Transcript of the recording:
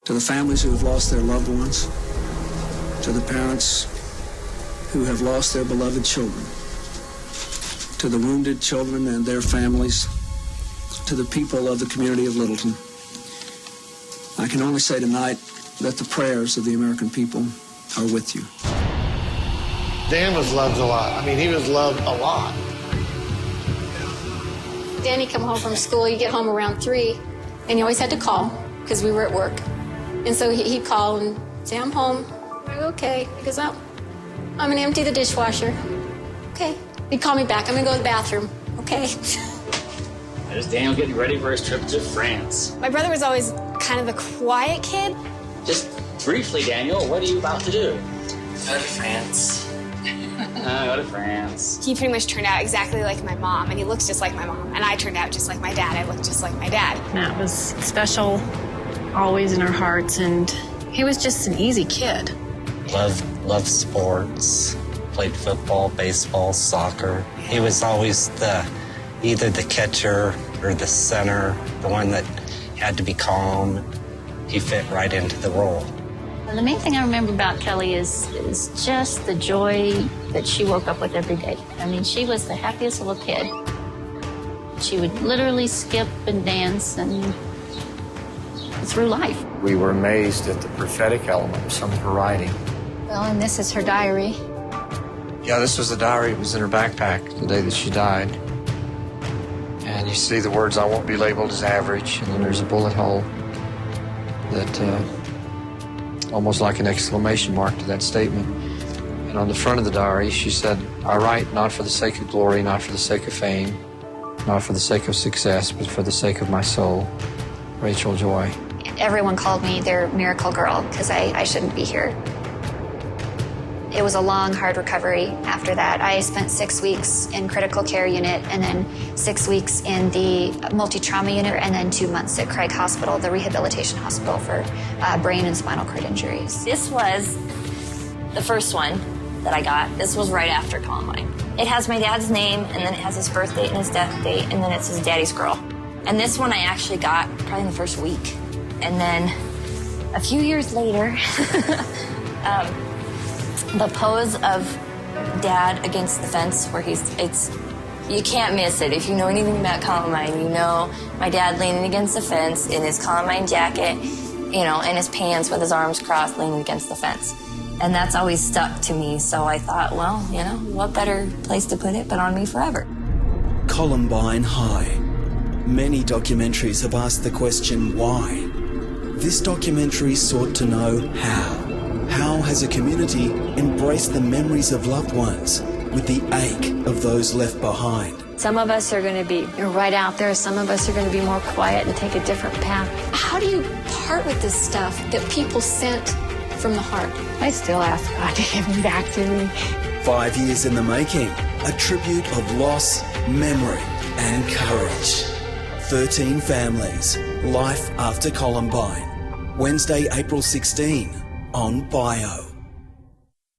To the families who have lost their loved ones, to the parents who have lost their beloved children, to the wounded children and their families, to the people of the community of Littleton, I can only say tonight that the prayers of the American people are with you. Dan was loved a lot. I mean, he was loved a lot. Danny come home from school, you get home around 3, and he always had to call because we were at work. And so he'd call and say, I'm home. I go, okay. He goes, oh, I'm going to empty the dishwasher. Okay. He'd call me back. I'm going to go to the bathroom. Okay. There's Daniel getting ready for his trip to France. My brother was always kind of the quiet kid. Just briefly, Daniel, what are you about to do? Go to France. Go to France. He pretty much turned out exactly like my mom, and he looks just like my mom. And I turned out just like my dad. I looked just like my dad. Matt was special, always in our hearts, and he was just an easy kid. Loved sports, played football, baseball, soccer. He was always either the catcher or the center, the one that had to be calm. He fit right into the role. The main thing I remember about Kaly is just the joy that she woke up with every day. I mean, she was the happiest little kid. She would literally skip and dance and through life. We were amazed at the prophetic element of some of her writing. Well, and this is her diary. Yeah, this was the diary. It was in her backpack the day that she died. And you see the words, I won't be labeled as average, and then there's a bullet hole that almost like an exclamation mark to that statement. And on the front of the diary, she said, I write not for the sake of glory, not for the sake of fame, not for the sake of success, but for the sake of my soul. Rachel Joy. Everyone called me their miracle girl because I shouldn't be here. It was a long, hard recovery after that. I spent 6 weeks in critical care unit and then 6 weeks in the multi-trauma unit and then 2 months at Craig Hospital, the rehabilitation hospital for brain and spinal cord injuries. This was the first one that I got. This was right after Columbine. It has my dad's name, and then it has his birth date and his death date, and then it's his daddy's girl. And this one I actually got probably in the first week. And then a few years later, the pose of Dad against the fence where you can't miss it. If you know anything about Columbine, you know my dad leaning against the fence in his Columbine jacket, and his pants with his arms crossed leaning against the fence. And that's always stuck to me. So I thought, well, what better place to put it but on me forever. Columbine High. Many documentaries have asked the question, why? This documentary sought to know how. How has a community embraced the memories of loved ones with the ache of those left behind? Some of us are going to be right out there. Some of us are going to be more quiet and take a different path. How do you part with this stuff that people sent from the heart? I still ask God to give him back to me. 5 years in the making, a tribute of loss, memory, and courage. 13 families, life after Columbine. Wednesday, April 16, on Bio.